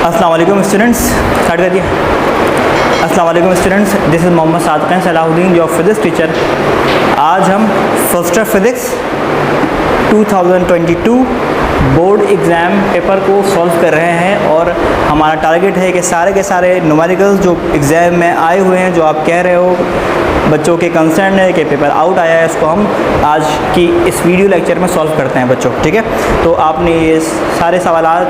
अस्सलाम वालेकुम students, start कर दिया। अस्सलाम वालेकुम students, this is Mohammad Sadiq Salahuddin, your physics teacher. आज हम first year physics 2022 board exam paper को सॉल्व कर रहे हैं और हमारा टारगेट है कि सारे के सारे न्यूमेरिकल्स जो एग्ज़ाम में आए हुए हैं, जो आप कह रहे हो बच्चों के कंसर्न है कि पेपर आउट आया है, इसको हम आज की इस वीडियो लेक्चर में सॉल्व करते हैं बच्चों, ठीक है। तो आपने ये सारे सवाल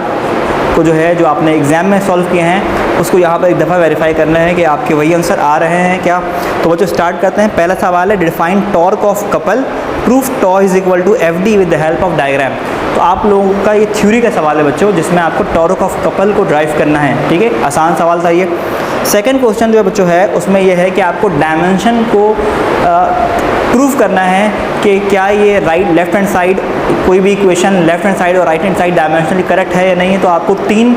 को जो है जो आपने एग्ज़ाम में सॉल्व किए हैं उसको यहाँ पर एक दफ़ा वेरीफाई करना है कि आपके वही आंसर आ रहे हैं क्या। तो बच्चों स्टार्ट करते हैं। पहला सवाल है, define torque of couple, proof tau is equal to F D with the help of diagram. तो आप लोगों का ये थ्योरी का सवाल है बच्चों, जिसमें आपको टॉर्क ऑफ कपल को ड्राइव करना है, ठीक है। आसान सवाल था ये। सेकेंड क्वेश्चन जो बच्चों है उसमें यह है कि आपको डायमेंशन को प्रूफ करना है कि क्या ये राइट लेफ्ट हैंड साइड कोई भी इक्वेशन लेफ्ट हैंड साइड और right hand side dimensionally correct है या नहीं है। तो आपको तीन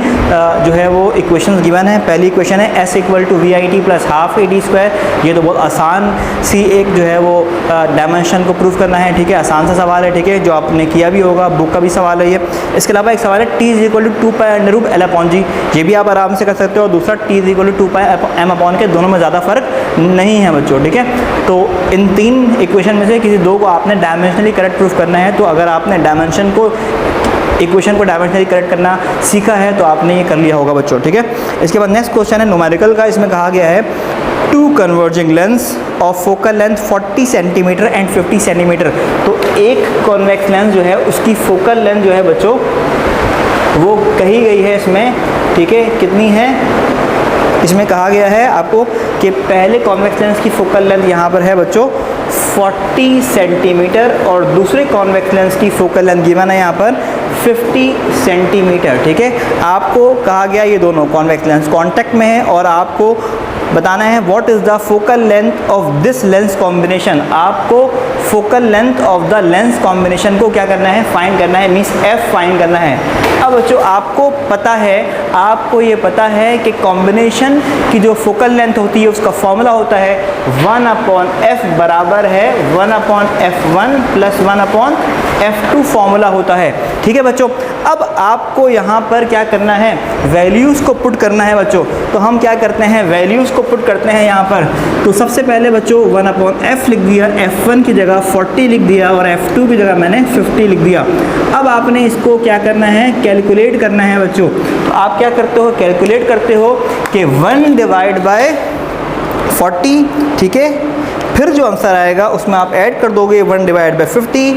जो है वो इक्वेशंस गिवन है। पहली इक्वेशन है s equal to V I T plus half A D square. ये तो बहुत आसान सी एक जो है वो डायमेंशन को प्रूफ करना है, ठीक है। आसान सा सवाल है, ठीक है, जो आपने किया भी होगा, बुक का भी सवाल है ये। इसके अलावा एक सवाल है t is equal to 2 pi under root L upon g. ये भी आप आराम से कर सकते हो। और दूसरा t is equal to 2 pi M upon K, दोनों में ज़्यादा फर्क नहीं है बच्चों, ठीक है। तो इन तीन इक्वेशन में से किसी दो को आपने डायमेंशनली करेक्ट प्रूफ करना है। तो अगर आपने डायमेंशन को इक्वेशन को डायमेंशनली करेक्ट करना सीखा है तो आपने ये कर लिया होगा बच्चों, ठीक है। इसके बाद नेक्स्ट क्वेश्चन है न्यूमेरिकल का। इसमें कहा गया है two converging lens of focal length 40 centimetre and 50 centimetre. तो एक कॉन्वेक्स लेंस जो है उसकी फोकल लेंथ जो है बच्चों वो कही गई है इसमें, ठीक है, कितनी है। इसमें कहा गया है आपको कि पहले कॉन्वेक्स लेंस की फोकल लेंथ यहाँ पर है बच्चों 40 सेंटीमीटर और दूसरे कॉन्वेक्स लेंस की फोकल लेंथ गिवन है यहाँ पर 50 सेंटीमीटर, ठीक है। आपको कहा गया ये दोनों कॉन्वेक्स लेंस कांटेक्ट में है और आपको बताना है what is the focal length of this lens combination. आपको focal length of the lens combination को क्या करना है, फाइंड करना है, मीन्स एफ फाइंड करना है। अब बच्चों आपको पता है, आपको ये पता है कि कॉम्बिनेशन की जो फोकल लेंथ होती है उसका फॉर्मूला होता है 1/f बराबर है 1/f1 प्लस 1/f2 फॉर्मूला होता है, ठीक है बच्चों। अब आपको यहाँ पर क्या करना है, वैल्यूज़ को पुट करना है बच्चों। तो हम क्या करते हैं, वैल्यूज़ को पुट करते हैं यहाँ पर। तो सबसे पहले बच्चों 1/f लिख दिया, f1 की जगह 40 लिख दिया और f2 की जगह मैंने 50 लिख दिया। अब आपने इसको क्या करना है, कैलकुलेट करना है बच्चों। तो आप क्या करते हो, कैलकुलेट करते हो कि 1 डिवाइड बाय 40, ठीक है। फिर जो आंसर आएगा उसमें आप ऐड कर दोगे 1 divide by 50,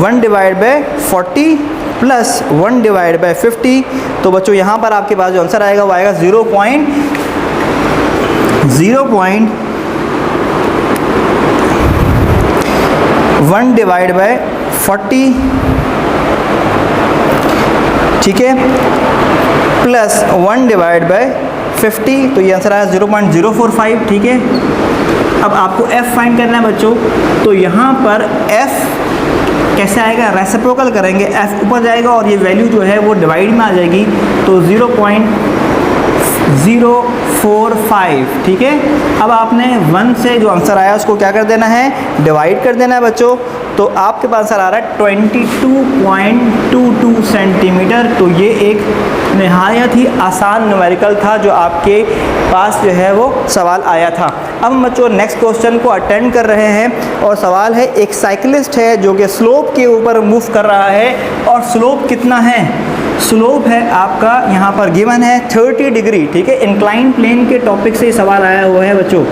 1 divide by 40 plus 1 divide by 50। तो बच्चों यहाँ पर आपके पास जो आंसर आएगा वो आएगा 0.1 डिवाइड बाय 40, ठीक है, प्लस 1 डिवाइड बाय 50। तो ये आंसर आया 0.045, ठीक है। अब आपको f फाइंड करना है बच्चों। तो यहाँ पर f कैसे आएगा, रेसिप्रोकल करेंगे, f ऊपर जाएगा और ये वैल्यू जो है वो डिवाइड में आ जाएगी। तो 0.045, ठीक है। अब आपने 1 से जो आंसर आया उसको क्या कर देना है, डिवाइड कर देना है बच्चों। तो आपके पास आंसर आ रहा है 22.22 सेंटीमीटर। तो ये एक नहायत ही आसान न्यूमेरिकल था जो आपके पास जो है वो सवाल आया था। अब बच्चों नेक्स्ट क्वेश्चन को अटेंड कर रहे हैं और सवाल है, एक साइकिलिस्ट है जो कि स्लोप के ऊपर मूव कर रहा है और स्लोप कितना है, स्लोप है आपका यहाँ पर गिवन है 30 डिग्री, ठीक है। इंक्लाइन प्लेन के टॉपिक से सवाल आया हुआ है बच्चों।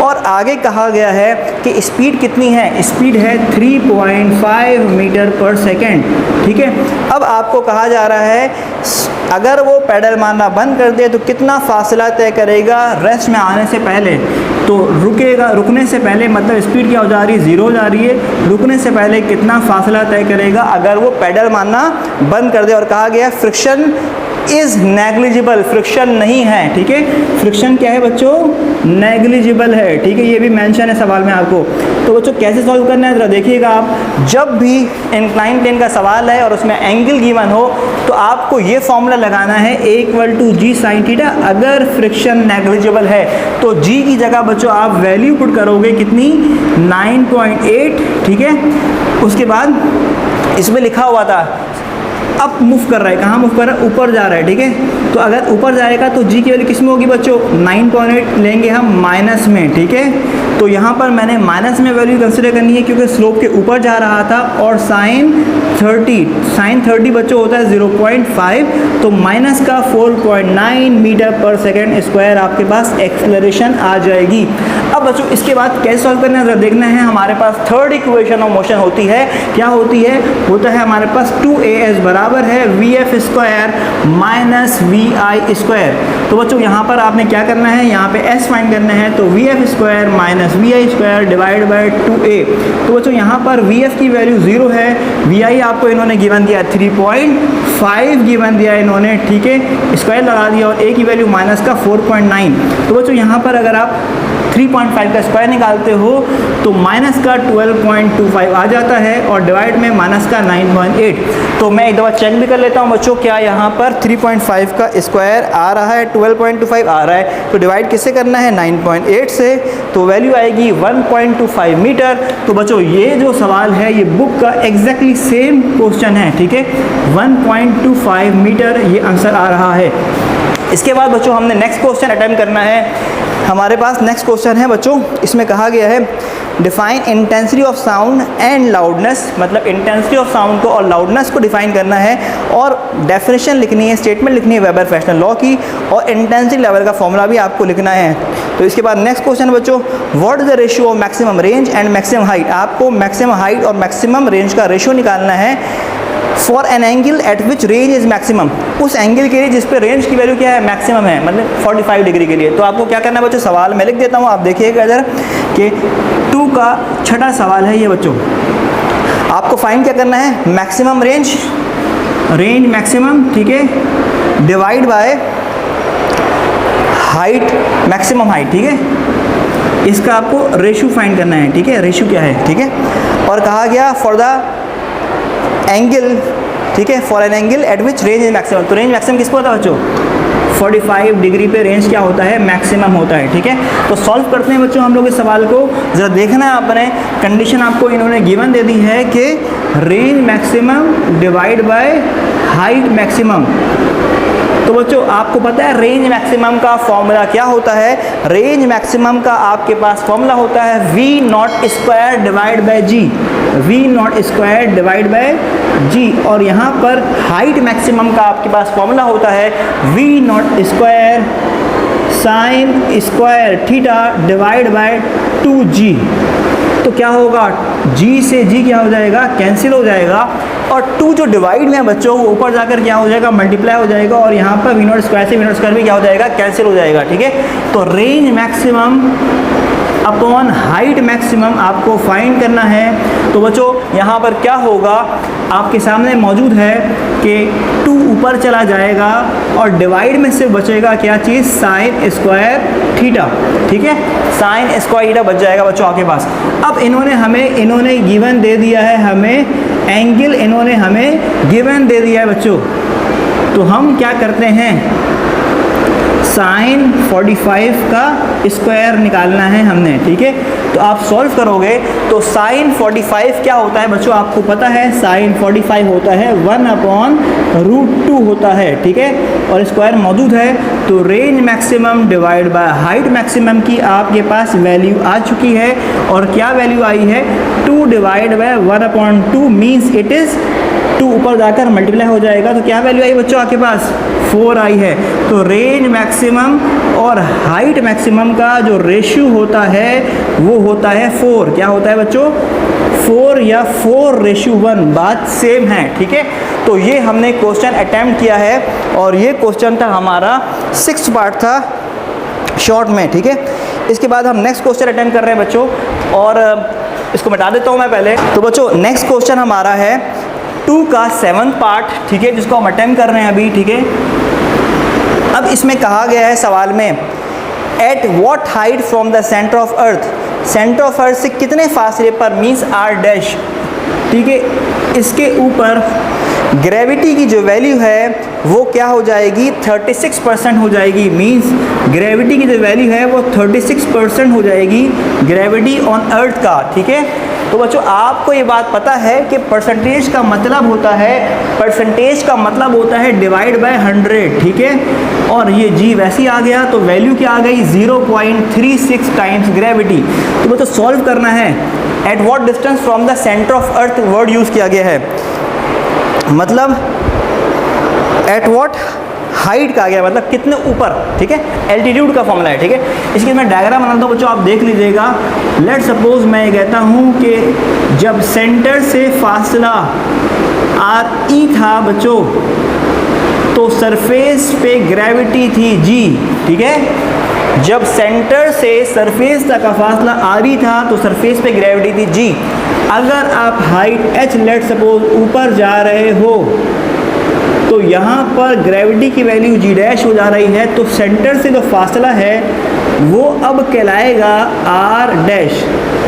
और आगे कहा गया है कि स्पीड कितनी है, स्पीड है 3.5 मीटर पर सेकेंड, ठीक है। अब आपको कहा जा रहा है अगर वो पैडल मारना बंद कर दे तो कितना फासला तय करेगा रेस्ट में आने से पहले। तो रुकेगा, रुकने से पहले मतलब स्पीड क्या हो जा रही है, 0 हो जा रही है। रुकने से पहले कितना फासला तय करेगा अगर वो पैडल मारना बंद कर दे। और कहा गया फ्रिक्शन इज़ नेग्लिजिबल, फ्रिक्शन नहीं है, ठीक है। फ्रिक्शन क्या है बच्चों, नेग्लिजिबल है, ठीक है। ये भी मेंशन है सवाल में आपको। तो बच्चों कैसे सॉल्व करना है जरा देखिएगा आप। जब भी इंक्लाइन प्लेन का सवाल है और उसमें एंगल गिवन हो तो आपको ये फॉर्मूला लगाना है A equal to G sine theta. अगर फ्रिक्शन नेग्लिजिबल है तो जी की जगह बच्चों आप वैल्यू पुट करोगे कितनी, 9.8, ठीक है। उसके बाद इसमें लिखा हुआ था अप मूव कर रहा है, कहाँ मूव कर रहा है, ऊपर जा रहा है, ठीक है। तो अगर ऊपर जाएगा तो जी की वैल्यू किस में होगी बच्चों, 9.8 लेंगे हम माइनस में, ठीक है। तो यहाँ पर मैंने माइनस में वैल्यू कंसिडर करनी है क्योंकि स्लोप के ऊपर जा रहा था, और साइन 30 बच्चों होता है 0.5, तो माइनस का 4.9 मीटर पर सेकेंड स्क्वायर आपके पास एक्सेलरेशन आ जाएगी। अब बच्चों इसके बाद कैसे सॉल्व करना है देखना है। हमारे पास थर्ड इक्वेशन ऑफ मोशन होती है, क्या होती है, होता है हमारे पास 2as बराबर है vf square minus vi square. तो बच्चों यहाँ पर आपने क्या करना है, यहाँ पे s फाइंड करना है, तो vf square minus vi square divide bye 2a। तो बच्चों यहाँ पर vf की वैल्यू 0 है, vi आपको इन्होंने गिवन दिया 3.5 गिवन दिया इन्होंने, ठीक है, स्क्वायर लगा दिया, और a की वैल्यू माइनस का 4.9। तो बच्चों यहाँ पर अगर आप 3.5 का स्क्वायर निकालते हो तो माइनस का 12.25 आ जाता है, और डिवाइड में माइनस का 9.8। तो मैं एक दफ़ा चेक भी कर लेता हूँ बच्चों, क्या यहाँ पर 3.5 का स्क्वायर आ रहा है, 12.25 आ रहा है, तो डिवाइड किससे करना है, 9.8 से, तो वैल्यू आएगी 1.25 मीटर। तो बच्चों ये जो सवाल है ये बुक का एग्जैक्टली सेम क्वेश्चन है, ठीक है, 1.25 मीटर ये आंसर आ रहा है। इसके बाद बच्चों हमने नेक्स्ट क्वेश्चन अटेम्प्ट करना है। हमारे पास नेक्स्ट क्वेश्चन है बच्चों, इसमें कहा गया है define intensity of sound and loudness, मतलब इंटेंसिटी ऑफ साउंड को और लाउडनेस को डिफाइन करना है, और डेफिनेशन लिखनी है, स्टेटमेंट लिखनी है वेबर फ्रेशनल लॉ की, और इंटेंसिटी लेवल का फॉर्मूला भी आपको लिखना है। तो इसके बाद नेक्स्ट क्वेश्चन बच्चों, what is the ratio of maximum range and maximum height. आपको मैक्सिमम हाइट और मैक्सिमम रेंज का रेशियो निकालना है for an angle eight which range is maximum, उस एंगल के लिए जिस पे रेंज की वैल्यू क्या है, मैक्सिमम है, मतलब 45 डिग्री के लिए। तो आपको क्या करना है बच्चों, सवाल मैं लिख देता हूँ, आप देखिएगा इधर कि 2 का छठा सवाल है ये बच्चों। आपको फाइंड क्या करना है, मैक्सिमम रेंज मैक्सिमम, ठीक है, divide by height maximum height, ठीक है, इसका आपको रेशियो फाइंड करना है, ठीक है, रेशियो क्या है, ठीक है। और कहा गया फॉर द एंगल, ठीक है, for an angle eight which range is maximum, तो रेंज मैक्सिमम किसको होता है बच्चों, 45 डिग्री पे रेंज क्या होता है, मैक्सिमम होता है, ठीक है। तो सॉल्व करते हैं बच्चों हम लोग इस सवाल को, ज़रा देखना है आपने, कंडीशन आपको इन्होंने गिवन दे दी है कि range maximum divide by height maximum. तो बच्चों आपको पता है रेंज मैक्सिमम का फॉर्मूला क्या होता है, रेंज मैक्सिमम का आपके पास फॉर्मूला होता है we not square divide by g, v not square divide by g, और यहाँ पर हाइट मैक्सिमम का आपके पास फॉर्मूला होता है we not square sine square theta divide by 2g। तो क्या होगा, g से g क्या हो जाएगा, कैंसिल हो जाएगा, और 2 जो डिवाइड में है बच्चों वो ऊपर जाकर क्या हो जाएगा, मल्टीप्लाई हो जाएगा, और यहाँ पर वी नॉट स्क्वायर से वी नॉट स्क्वायर भी क्या हो जाएगा, कैंसिल हो जाएगा, ठीक है। तो range maximum upon height maximum आपको फाइंड करना है। तो बच्चों यहाँ पर क्या होगा, आपके सामने मौजूद है कि 2 ऊपर चला जाएगा और डिवाइड में से बचेगा क्या चीज़, साइन स्क्वायर थीटा, ठीक है, साइन स्क्वायर थीटा बच जाएगा बच्चों आपके पास। अब इन्होंने गिवन दे दिया है हमें एंगल, इन्होंने हमें गिवन दे दिया है बच्चों, तो हम क्या करते हैं, साइन 45 का स्क्वायर निकालना है हमने, ठीक है। तो आप सॉल्व करोगे तो साइन 45 क्या होता है बच्चों, आपको पता है साइन 45 होता है 1/√2 होता है, ठीक है, और स्क्वायर मौजूद है। तो range maximum divide by height maximum की आपके पास वैल्यू आ चुकी है, और क्या वैल्यू आई है, 2 divide by 1/2 means it is 2 ऊपर जाकर मल्टीप्लाई हो जाएगा, तो क्या वैल्यू आई बच्चों आपके पास, 4 आई है। तो रेंज मैक्सिमम और हाइट मैक्सिमम का जो रेशियो होता है वो होता है 4, क्या होता है बच्चों, 4 या 4:1, बात सेम है, ठीक है। तो ये हमने क्वेश्चन अटेम्प्ट किया है, और ये क्वेश्चन था हमारा 6th पार्ट था शॉर्ट में, ठीक है। इसके बाद हम नेक्स्ट क्वेश्चन अटेम्प्ट कर रहे हैं बच्चों, और इसको मिटा देता हूँ मैं पहले। तो बच्चों नेक्स्ट क्वेश्चन हमारा है 2 का 7th पार्ट, ठीक है, जिसको हम अटेम्प्ट कर रहे हैं अभी, ठीक है। अब इसमें कहा गया है सवाल में, at what height from the centre of earth, centre of earth से कितने फासले पर मीन्स r', ठीक है, इसके ऊपर ग्रेविटी की जो वैल्यू है वो क्या हो जाएगी, 36% हो जाएगी, मीन्स ग्रेविटी की जो वैल्यू है वो 36% हो जाएगी, ग्रेविटी ऑन अर्थ का, ठीक है। तो बच्चों आपको ये बात पता है कि परसेंटेज का मतलब होता है डिवाइड बाय 100, ठीक है। और ये जी वैसे ही आ गया, तो वैल्यू क्या आ गई 0.36 टाइम्स ग्रेविटी। तो बच्चों सॉल्व करना है। At what distance from the centre of earth word use किया गया है, मतलब एट व्हाट हाइट का गया, मतलब कितने ऊपर, ठीक है। एल्टीट्यूड का फॉर्मूला है, ठीक है। इसके मैं डायग्राम बनाता हूँ बच्चों, आप देख लीजिएगा। लेट सपोज मैं ये कहता हूँ कि जब सेंटर से फासला RE था बच्चों, तो सरफेस पे ग्रेविटी थी G, ठीक है। जब सेंटर से सरफेस तक का फासला RE था तो सरफेस पे ग्रेविटी थी G। अगर आप हाइट h लेट सपोज ऊपर जा रहे हो तो यहाँ पर ग्रेविटी की वैल्यू G डैश हो जा रही है, तो सेंटर से जो फासला है वो अब कहलाएगा R डैश।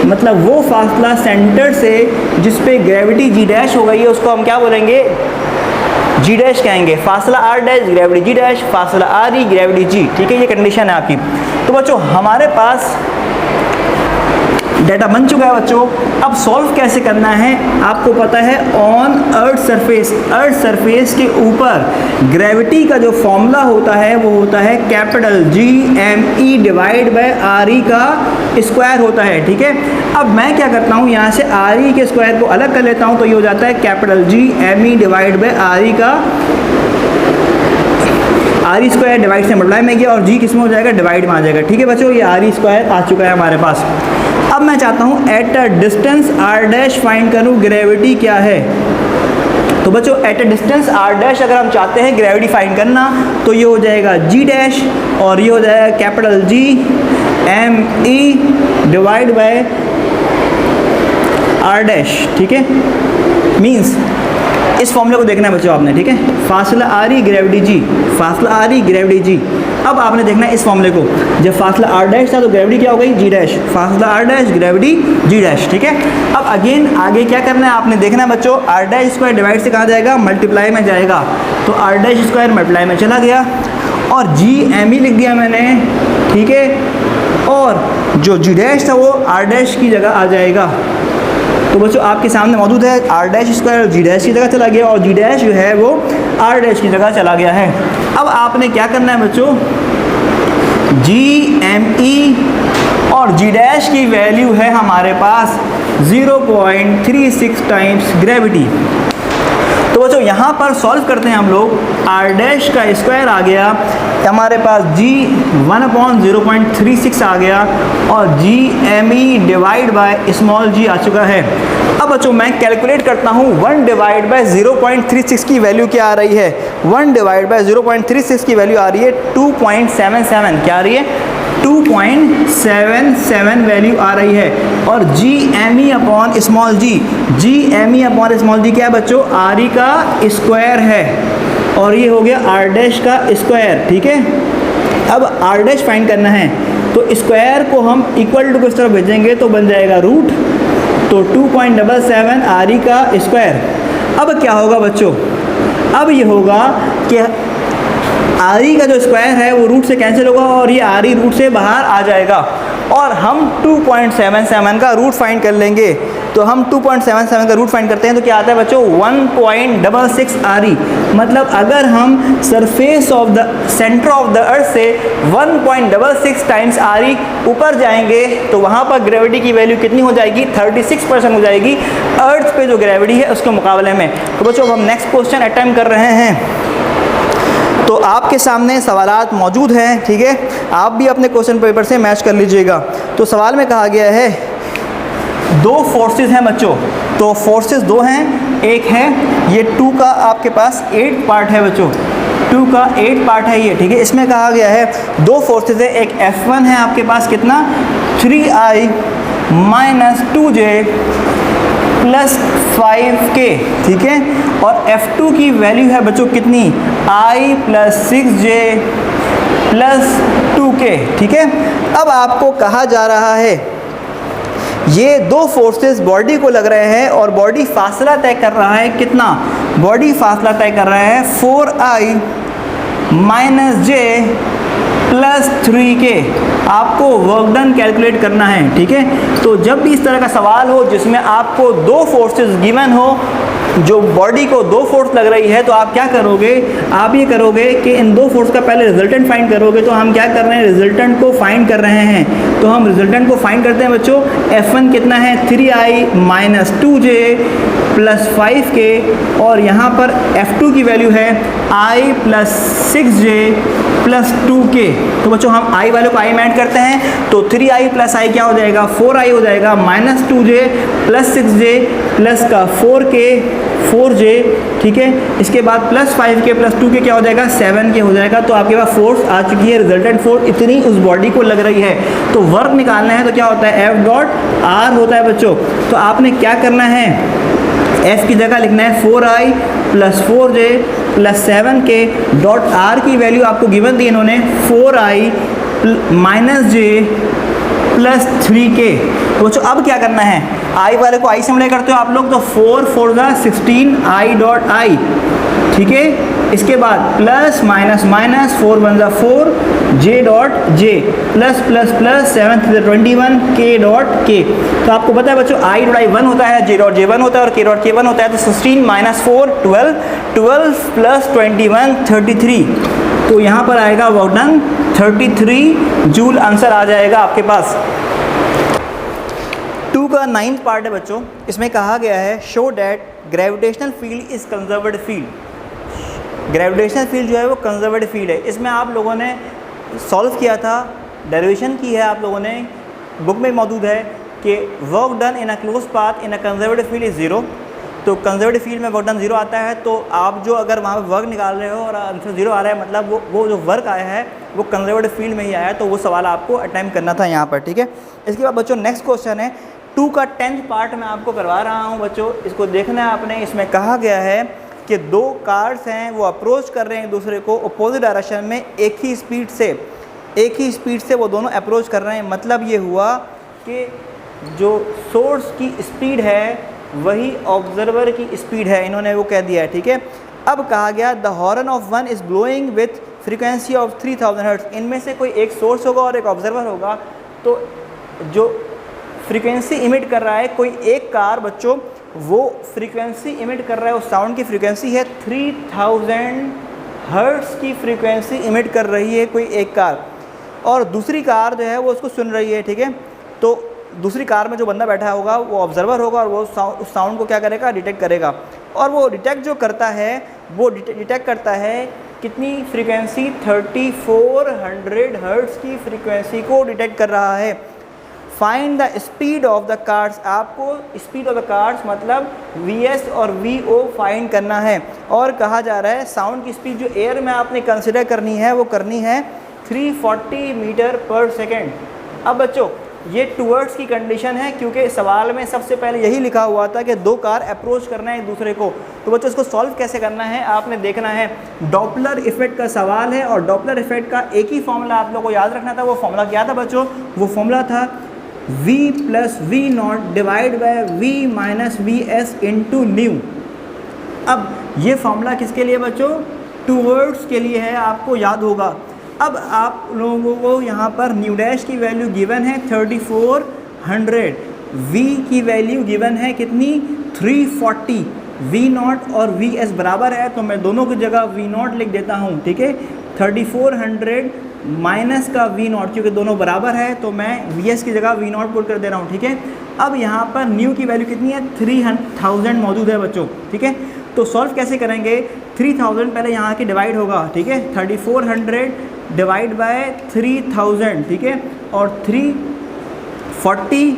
मतलब वो फासला सेंटर से जिस पे ग्रेविटी G डैश हो गई है उसको हम क्या बोलेंगे, G डैश कहेंगे। फासला R dash, gravity G dash, फासला RE, ग्रेविटी G, ठीक है। ये कंडीशन है आपकी। तो बच्चों हमारे पास डाटा बन चुका है बच्चों। अब सॉल्व कैसे करना है आपको पता है। ऑन अर्थ सरफेस के ऊपर ग्रेविटी का जो फॉर्मूला होता है वो होता है capital GME divide by RE का स्क्वायर होता है, ठीक है। अब मैं क्या करता हूँ, यहाँ से RE के स्क्वायर को अलग कर लेता हूँ, तो ये हो जाता है capital GME divide by RE का RE स्क्वायर डिवाइड से मल्टीप्लाई में गया और G किस में हो जाएगा, डिवाइड में आ जाएगा, ठीक है बच्चों। ये RE स्क्वायर आ चुका है हमारे पास। अब मैं चाहता हूँ at a distance R dash find करूँ ग्रेविटी क्या है। तो बच्चों at a distance R dash अगर हम चाहते हैं ग्रेविटी फाइंड करना तो ये हो जाएगा G डैश और ये हो जाएगा capital GME divide by R dash, ठीक है। मीन्स इस फॉर्मूले को देखना है बच्चों आपने, ठीक है। फासला RE ग्रेविटी G, फासला RE ग्रेविटी G। अब आपने देखना है इस फॉर्मूले को, जब फासला R डैश था तो ग्रेविटी क्या हो गई G डैश, फासला R dash gravity G dash, ठीक है। अब अगेन आगे क्या करना है आपने देखना है बच्चों, R डैश स्क्वायर डिवाइड से कहाँ जाएगा, मल्टीप्लाई में जाएगा। तो R डैश स्क्वायर मल्टीप्लाई में चला गया और GME लिख दिया मैंने, ठीक है। और जो G डैश था वो R डैश की जगह आ जाएगा। तो बच्चों आपके सामने मौजूद है R dash square G dash की जगह चला गया और G डैश जो है वो R डैश की जगह चला गया है। अब आपने क्या करना है बच्चों, GME और G डैश की वैल्यू है हमारे पास 0.36 टाइम्स ग्रेविटी। तो बच्चों यहाँ पर सॉल्व करते हैं हम लोग। R डैश का स्क्वायर आ गया हमारे पास, G 1/0.36 आ गया और GME divide by small g आ चुका है। अब बच्चों मैं कैलकुलेट करता हूँ 1 डिवाइड बाय 0.36 की वैल्यू क्या आ रही है। 1 डिवाइड बाय 0.36 की वैल्यू आ रही है 2.77। क्या आ रही है, 2.77 वैल्यू आ रही है। और GME upon small g, GME upon small g क्या है बच्चों, RE का स्क्वायर है और ये हो गया R डैश का स्क्वायर, ठीक है। अब R डैश फाइंड करना है तो स्क्वायर को हम इक्वल टू किस तरफ भेजेंगे तो बन जाएगा रूट, तो 2.77 RE का स्क्वायर। अब क्या होगा बच्चों, अब ये होगा कि RE का जो स्क्वायर है वो रूट से कैंसिल होगा और ये RE रूट से बाहर आ जाएगा और हम 2.77 का रूट फाइंड कर लेंगे। तो हम 2.77 का रूट फाइंड करते हैं तो क्या आता है बच्चों 1.66 RE। मतलब अगर हम surface of the centre of the earth से 1.66 टाइम्स RE ऊपर जाएंगे तो वहाँ पर ग्रेविटी की वैल्यू कितनी हो जाएगी, 36% हो जाएगी अर्थ पे जो ग्रेविटी है उसके मुकाबले में। तो बच्चों हम नेक्स्ट क्वेश्चन अटेम्प्ट कर रहे हैं। तो आपके सामने सवालात मौजूद हैं, ठीक है। आप भी अपने क्वेश्चन पेपर से मैच कर लीजिएगा। तो सवाल में कहा गया है दो फोर्सेस हैं बच्चों, तो फोर्सेस दो हैं। एक है ये 2 का आपके पास 8 पार्ट है बच्चों, 2 का 8 पार्ट है ये, ठीक है। इसमें कहा गया है दो फोर्सेस है, एक F1 है आपके पास कितना 3I - 2J + 5K, ठीक है। और F2 की वैल्यू है बच्चों कितनी, I + 6J + 2K, ठीक है। अब आपको कहा जा रहा है ये दो फोर्सेस बॉडी को लग रहे हैं और बॉडी फासला तय कर रहा है कितना, बॉडी फासला तय कर रहा है 4I - J प्लस 3k आपको वर्क डन कैलकुलेट करना है, ठीक है। तो जब भी इस तरह का सवाल हो जिसमें आपको दो फोर्सेस गिवन हो, जो बॉडी को दो फोर्स लग रही है, तो आप क्या करोगे, आप ये करोगे कि इन दो फोर्स का पहले रिजल्टेंट फाइंड करोगे। तो हम क्या कर रहे हैं, रिजल्टेंट को फाइंड कर रहे हैं। तो हम रिजल्टेंट को फाइंड करते हैं बच्चों। F1 कितना है, 3i minus 2j plus 5k, और यहाँ पर F2 की वैल्यू है i plus 6j plus 2k। तो बच्चों हम i वाले को i में ऐड करते हैं, तो 3i प्लस i क्या हो जाएगा, 4i हो जाएगा, minus 2j plus 6j plus का 4j, ठीक है। इसके बाद प्लस 5k प्लस 2k क्या हो जाएगा, 7k हो जाएगा। तो आपके पास फोर्स आ चुकी है, रिजल्टेंट फोर्स इतनी उस बॉडी को लग रही है। तो वर्क निकालना है तो क्या होता है, F डॉट R होता है बच्चों। तो आपने क्या करना है, F की जगह लिखना है 4i plus 4j plus 7k dot R की वैल्यू आपको गिवन दी इन्होंने 4i minus j plus 3k। तो बच्चों अब क्या करना है, i वाले को i से मल्टीप्लाई करते हो आप लोग, तो 4 4 जा 16 i डॉट i, ठीक है। इसके बाद प्लस माइनस माइनस 4 1 जा 4 j dot j plus plus plus 7 21 k dot k। तो आपको पता है बच्चों i डॉट i 1 होता है, j डॉट j 1 होता है और k डॉट k 1 होता है। तो 16 माइनस 4 12 12 प्लस 21 33। तो यहाँ पर आएगा वर्क डन 33 जूल आंसर आ जाएगा आपके पास। 2 का 9th पार्ट है बच्चों। इसमें कहा गया है show that gravitational field is conserved field. Gravitational field जो है वो कंजर्व्ड फील्ड है। इसमें आप लोगों ने सॉल्व किया था, डेरिवेशन की है आप लोगों ने, बुक में मौजूद है कि work done in a close path in a conserved field is 0। तो कंजर्व्ड फील्ड में वर्क डन 0 आता है। तो आप जो अगर वहाँ पर वर्क निकाल रहे हो और आंसर 0 आ रहा है, मतलब वो जो वर्क आया है वो कंजर्व्ड फील्ड में ही आया है। तो वो सवाल आपको अटेम्प्ट करना था यहाँ पर, ठीक है। इसके बाद बच्चों नेक्स्ट क्वेश्चन है 2 का 10th पार्ट मैं आपको करवा रहा हूँ बच्चों। इसको देखना है आपने। इसमें कहा गया है कि दो कार्स हैं, वो अप्रोच कर रहे हैं एक दूसरे को अपोजिट डायरेक्शन में, एक ही स्पीड से वो दोनों अप्रोच कर रहे हैं। मतलब ये हुआ कि जो सोर्स की स्पीड है वही ऑब्जर्वर की स्पीड है, इन्होंने वो कह दिया है, ठीक है। अब कहा गया the horn of one is blowing with frequency of 3000 hertz. इनमें से कोई एक सोर्स होगा और एक ऑब्जर्वर होगा। तो जो फ्रीक्वेंसी इमिट कर रहा है कोई एक कार बच्चों, वो फ्रीक्वेंसी इमिट कर रहा है, उस साउंड की फ्रीक्वेंसी है 3000 हर्ट्ज की फ्रीक्वेंसी इमिट कर रही है कोई एक कार, और दूसरी कार जो है वो उसको सुन रही है, ठीक है। तो दूसरी कार में जो बंदा बैठा होगा वो ऑब्जर्वर होगा और वो उस साउंड को क्या करेगा, डिटेक्ट करेगा। और वो डिटेक्ट जो करता है वो डिटेक्ट करता है कितनी फ्रीक्वेंसी, 3400 हर्ट्ज की फ्रीक्वेंसी को डिटेक्ट कर रहा है। Find the speed of the cars. आपको स्पीड ऑफ द कार्स मतलब Vs और Vo फाइंड करना है। और कहा जा रहा है साउंड की स्पीड जो एयर में आपने कंसिडर करनी है वो करनी है 340 मीटर पर सेकेंड। अब बच्चों ये टूवर्ड्स की कंडीशन है, क्योंकि सवाल में सबसे पहले यही लिखा हुआ था कि दो कार अप्रोच करना है एक दूसरे को। तो बच्चों इसको सॉल्व कैसे करना है आपने देखना है। डॉपलर इफेक्ट का सवाल है और डॉपलर इफेक्ट का एक ही फॉर्मूला आप लोगों को याद रखना था। वो फॉर्मूला क्या था बच्चों, वो फॉर्मूला था v plus V naught divide by v minus V S into nu. अब ये फॉर्मूला किसके लिए बच्चों, टूवर्ड्स के लिए है, आपको याद होगा। अब आप लोगों को यहाँ पर न्यू डैश की वैल्यू गिवन है 3400, v की वैल्यू गिवन है कितनी 340, v नॉट और वी एस बराबर है, तो मैं दोनों की जगह v नॉट लिख देता हूँ, ठीक है। 3400 माइनस का v नॉट, क्योंकि दोनों बराबर है तो मैं वी एस की जगह v नॉट पुट कर दे रहा हूँ, ठीक है। अब यहाँ पर न्यू की वैल्यू कितनी है 3000 मौजूद है बच्चों, ठीक है। तो सॉल्व कैसे करेंगे, 3000 पहले यहाँ की डिवाइड होगा, ठीक है। 3400 डिवाइड बाय 3000, ठीक है, और 340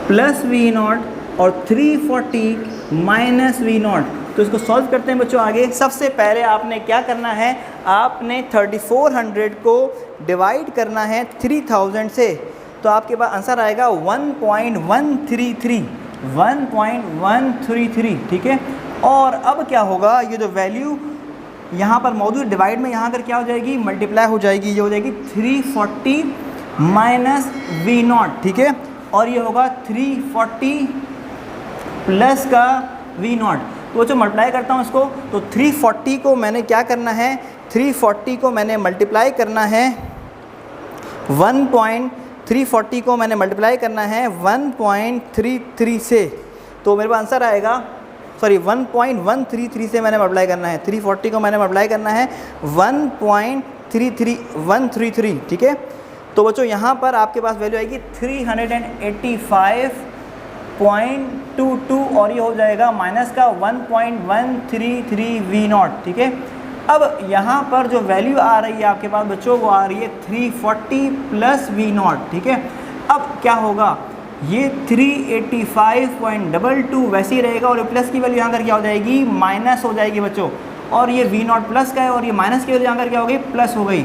प्लस वी नॉट और 340 माइनस वी नॉट। तो इसको सॉल्व करते हैं बच्चों आगे। सबसे पहले आपने क्या करना है, आपने 3400 को डिवाइड करना है 3000 से, तो आपके पास आंसर आएगा 1.133, ठीक है। और अब क्या होगा, ये जो वैल्यू यहाँ पर मौजूद डिवाइड में यहाँ कर क्या हो जाएगी, मल्टीप्लाई हो जाएगी, ये हो जाएगी 340 माइनस वी नॉट, ठीक है। और ये होगा 340 प्लस का वी नॉट। तो जो मल्टीप्लाई करता हूँ इसको, तो 340 को मैंने क्या करना है, 340 को मैंने मल्टीप्लाई करना है 340 को मैंने मल्टीप्लाई करना है 1.33 से, तो मेरे पास आंसर आएगा, सॉरी 1.133 से मैंने मल्टीप्लाई करना है। 340 को मैंने मल्टीप्लाई करना है 1.133, ठीक है। तो बच्चों यहाँ पर आपके पास वैल्यू आएगी 385.22 और ये हो जाएगा माइनस का 1.133 V0, ठीक है। अब यहाँ पर जो वैल्यू आ रही है आपके पास बच्चों वो आ रही है 340 प्लस V0, ठीक है। अब क्या होगा, ये 385.22 वैसे ही रहेगा और प्लस की वैल्यू यहाँ कर क्या हो जाएगी, माइनस हो जाएगी बच्चों, और ये V0 प्लस का है और ये माइनस की वैल्यू यहाँ कर क्या हो गई, प्लस हो गई।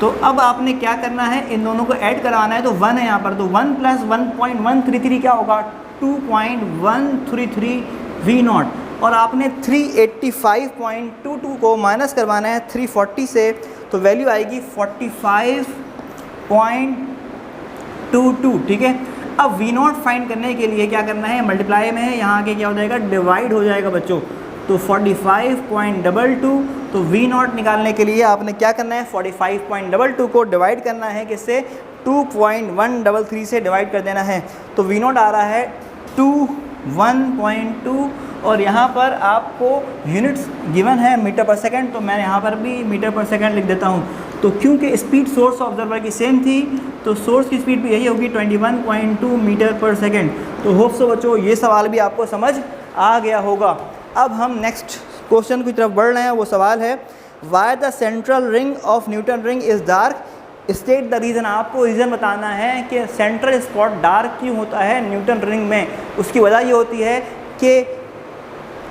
तो अब आपने क्या करना है, इन दोनों को ऐड कराना है, तो 1 है यहाँ पर, तो 1 प्लस 1.133 क्या होगा, 2.133 V0, और आपने 385.22 को माइनस करवाना है 340 से, तो वैल्यू आएगी 45.22, ठीक है। अब V0 फाइंड करने के लिए क्या करना है, मल्टीप्लाई में है, यहाँ के क्या हो जाएगा, डिवाइड हो जाएगा बच्चों, तो 45.22, तो V0 निकालने के लिए आपने क्या करना है, 45.22 को डिवाइड करना है किससे, 2.133 से डिवाइड कर देना है, तो V0 आ रहा है 21.2, और यहाँ पर आपको यूनिट्स गिवन है मीटर पर सेकंड, तो मैं यहाँ पर भी मीटर पर सेकंड लिख देता हूँ। तो क्योंकि स्पीड सोर्स ऑब्जर्वर की सेम थी, तो सोर्स की स्पीड भी यही होगी 21.2 मीटर पर सेकंड। तो होप सो बच्चों ये सवाल भी आपको समझ आ गया होगा। अब हम नेक्स्ट क्वेश्चन की तरफ बढ़ रहे हैं। वो सवाल है, why the central ring of Newton ring is dark, state the reason. आपको रीज़न बताना है कि सेंट्रल स्पॉट डार्क क्यों होता है न्यूटन रिंग में। उसकी वजह ये होती है कि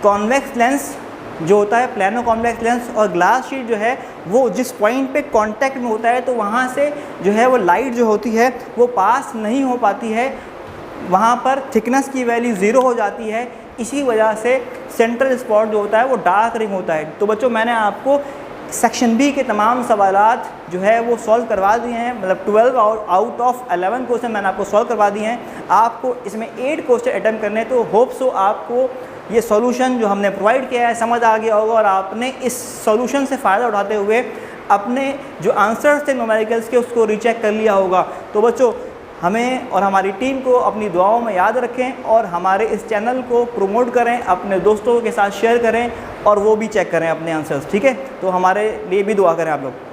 कॉन्वेक्स लेंस जो होता है, प्लानो कॉन्वेक्स लेंस और ग्लास शीट जो है वो जिस पॉइंट पे कांटेक्ट में होता है, तो वहाँ से जो है वो लाइट जो होती है वो पास नहीं हो पाती है, वहाँ पर थिकनेस की वैल्यू 0 हो जाती है। इसी वजह से सेंट्रल स्पॉट जो होता है वो डार्क रिंग होता है। तो बच्चों मैंने आपको सेक्शन बी के तमाम सवालात जो है वो सॉल्व करवा दिए हैं, मतलब 12 आउट ऑफ 11 क्वेश्चन मैंने आपको सॉल्व करवा दिए हैं। आपको इसमें 8 क्वेश्चन अटेम्प्ट करने, तो होप सो आपको ये सॉल्यूशन जो हमने प्रोवाइड किया है समझ आ गया होगा और आपने इस सॉल्यूशन से फ़ायदा उठाते हुए अपने जो आंसर्स थे न्यूमेरिकल्स के उसको रीचेक कर लिया होगा। तो बच्चों हमें और हमारी टीम को अपनी दुआओं में याद रखें और हमारे इस चैनल को प्रमोट करें, अपने दोस्तों के साथ शेयर करें और वो भी चेक करें अपने आंसर्स, ठीक है। तो हमारे लिए भी दुआ करें आप लोग।